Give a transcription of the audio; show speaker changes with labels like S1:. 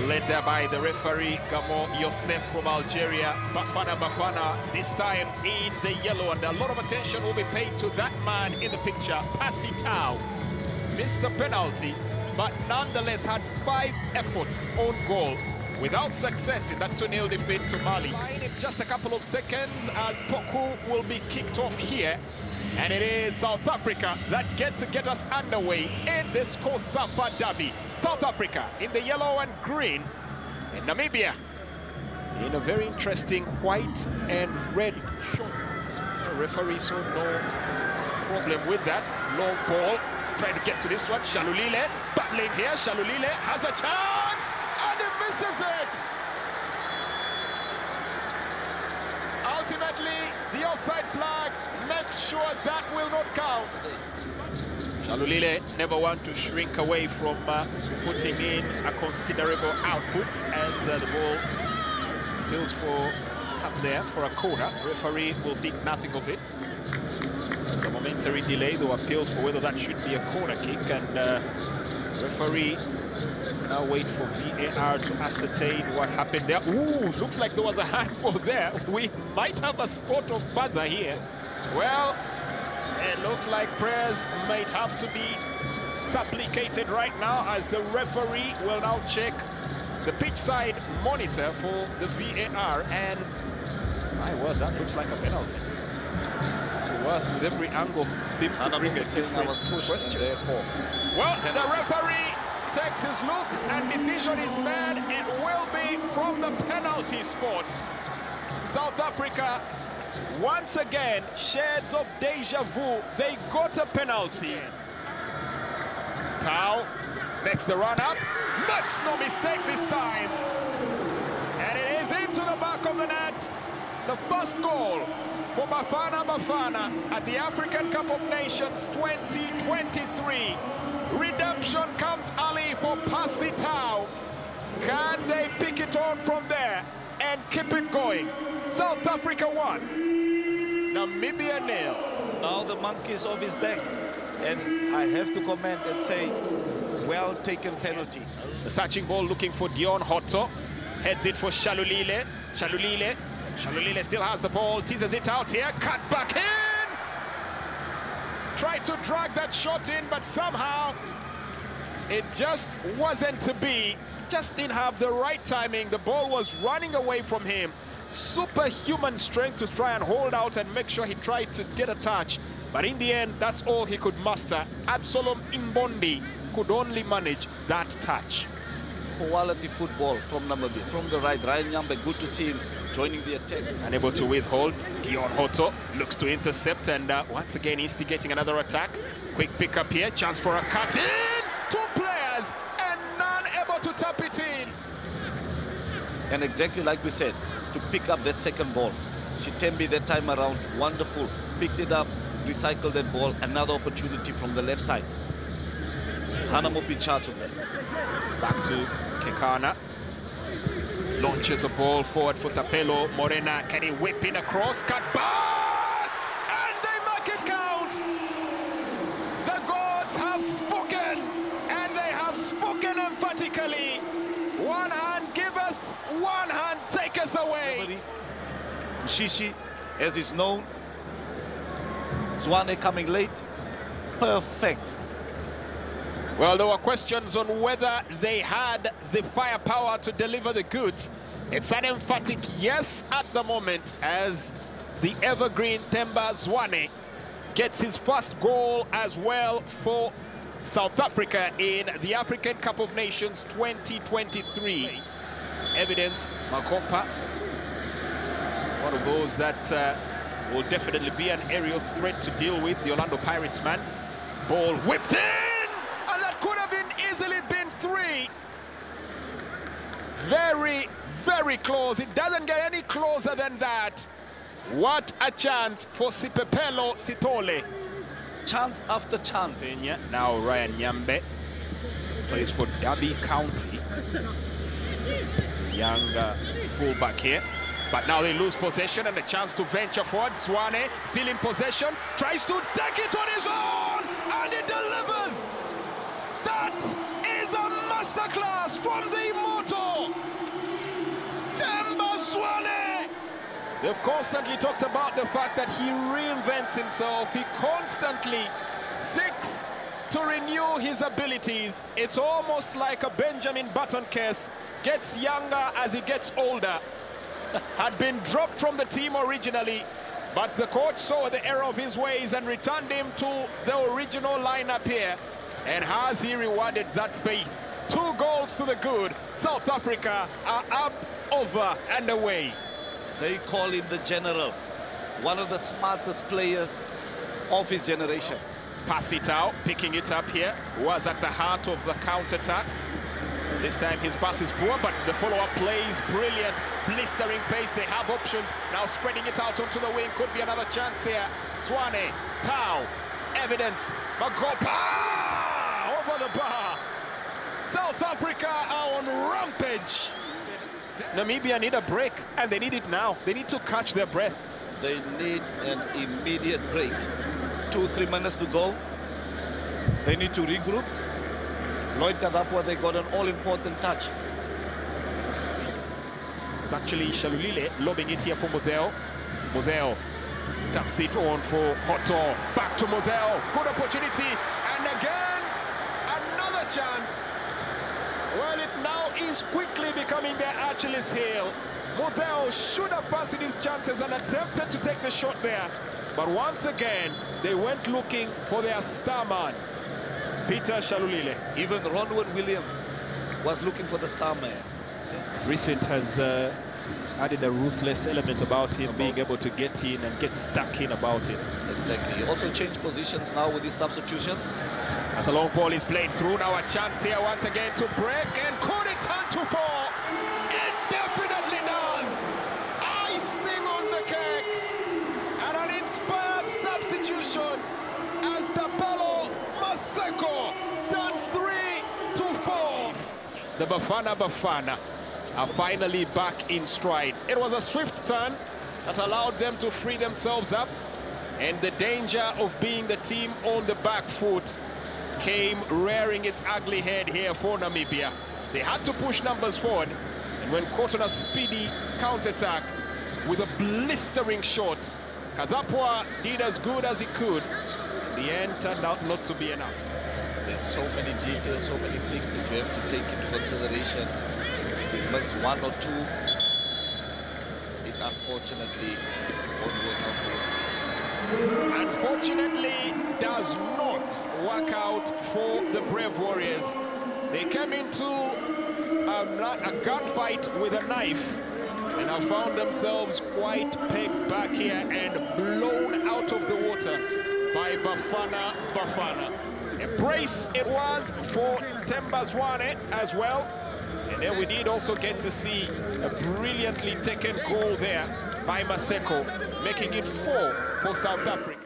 S1: led there by the referee Gamo Youssef from Algeria. Bafana, this time in the yellow, and a lot of attention will be paid to that man in the picture, Passitao. Missed the penalty, but nonetheless had 5 efforts on goal without success in that 2-0 defeat to Mali. In just a couple of seconds as Poku will be kicked off here. And it is South Africa that get us underway in this Kosapa derby. South Africa in the yellow and green, and Namibia in a very interesting white and red shorts. The referee saw no problem with that. Long ball, trying to get to this one. Shalulile battling here. Shalulile has a chance, and he misses it. Ultimately, the offside flag makes sure that will not count. Shalulile never want to shrink away from putting in a considerable output as the ball appeals for tap there for a corner. Referee will think nothing of it. It's a momentary delay, though appeals for whether that should be a corner kick, and referee now wait for VAR to ascertain what happened there. Ooh, looks like there was a handball there. We might have a spot of bother here. Well, it looks like prayers might have to be supplicated right now, as the referee will now check the pitch side monitor for the VAR, and my word, that looks like a penalty. Worth with every angle seems to bring a different question. Well, the referee takes his look and decision is made. It will be from the penalty spot. South Africa, once again, shades of deja vu. They got a penalty. Tau makes the run up, makes no mistake this time. And it is into the back of the net. The first goal for Bafana at the African Cup of Nations 2023. Redemption comes early for Passitao. Can they pick it on from there and keep it going? South Africa 1, Namibia 0.
S2: Now the monkey's off his back, and I have to comment and say, well taken penalty.
S1: The searching ball looking for Dion Hotto. Heads it for Shalulile. Shalulile still has the ball, teases it out here, cut back in! Tried to drag that shot in, but somehow it just wasn't to be. Just didn't have the right timing. The ball was running away from him. Superhuman strength to try and hold out and make sure he tried to get a touch. But in the end, that's all he could muster. Absalom Imbondi could only manage that touch.
S2: Quality football from Namibia, from the right. Ryan Nyambe, good to see him joining the attack.
S1: Unable to withhold. Dion Hotto looks to intercept, and once again instigating another attack. Quick pick up here, chance for a cut in. 2 players and none able to tap it in.
S2: And exactly like we said, to pick up that second ball. Chitembi that time around, wonderful. Picked it up, recycled that ball. Another opportunity from the left side. Hanamo in charge of that.
S1: Back to Kekana. Launches a ball forward for Tapelo. Morena, can he whip in across? Cut back! And they make it count! The gods have spoken, and they have spoken emphatically. One hand giveth, one hand taketh away.
S2: Shishi, as is known. Zwane coming late. Perfect.
S1: Well, there were questions on whether they had the firepower to deliver the goods. It's an emphatic yes at the moment, as the evergreen Themba Zwane gets his first goal as well for South Africa in the African Cup of Nations 2023. Evidence, Makopa, one of those that will definitely be an aerial threat to deal with, the Orlando Pirates man. Ball whipped in! Could have easily been 3. Very, very close. It doesn't get any closer than that. What a chance for Sipepelo Sithole.
S2: Chance after chance.
S1: Now Ryan Nyambe plays for Derby County. Young fullback here. But now they lose possession and a chance to venture forward. Zwane still in possession, tries to take it on his own, and it delivers. That is a masterclass from the immortal. They've constantly talked about the fact that he reinvents himself. He constantly seeks to renew his abilities. It's almost like a Benjamin Button case. Gets younger as he gets older. Had been dropped from the team originally, but the coach saw the error of his ways and returned him to the original lineup here. And has he rewarded that faith? 2 goals to the good. South Africa are up, over and away.
S2: They call him the general, one of the smartest players of his generation.
S1: Pass it out, picking it up here, was at the heart of the counter-attack. This time his pass is poor, but the follow-up play is brilliant. Blistering pace, they have options. Now spreading it out onto the wing, could be another chance here. Zwane, Tau, Evidence, Magopa, over the bar. South Africa are on rampage. Namibia need a break, and they need it now. They need to catch their breath.
S2: They need an immediate break. 2-3 minutes to go. They need to regroup. Lloyd Kadapwa, they got an all-important touch.
S1: It's actually Shalulile lobbing it here for Model. Model taps it on for Hoto. Back to Model. Good opportunity. And again, another chance. Well, it now is quickly becoming their Achilles heel. Model should have fancied his chances and attempted to take the shot there. But once again, they went looking for their star man, Peter Shalulile.
S2: Even Ronwen Williams was looking for the star man.
S1: Recent has added a ruthless element about him, being able to get in and get stuck in about it.
S2: Exactly. He also changed positions now with his substitutions.
S1: As a long ball is played through, now a chance here once again to break, and could it turn to 4? It definitely does! Icing on the cake, and an inspired substitution as the Bello Maseko done 3-4. The Bafana are finally back in stride. It was a swift turn that allowed them to free themselves up, and the danger of being the team on the back foot came rearing its ugly head here for Namibia. They had to push numbers forward, and when caught on a speedy counter-attack with a blistering shot, Kadapwa did as good as he could. In the end, turned out not to be enough.
S2: There's so many details, so many things that you have to take into consideration. If you miss 1 or 2, it unfortunately won't work out for you.
S1: Unfortunately, does not work out for the Brave Warriors. They came into a gunfight with a knife and have found themselves quite pegged back here and blown out of the water by Bafana. A brace it was for Themba Zwane as well. And then we did also get to see a brilliantly taken goal there by Maseko, making it 4 for South Africa.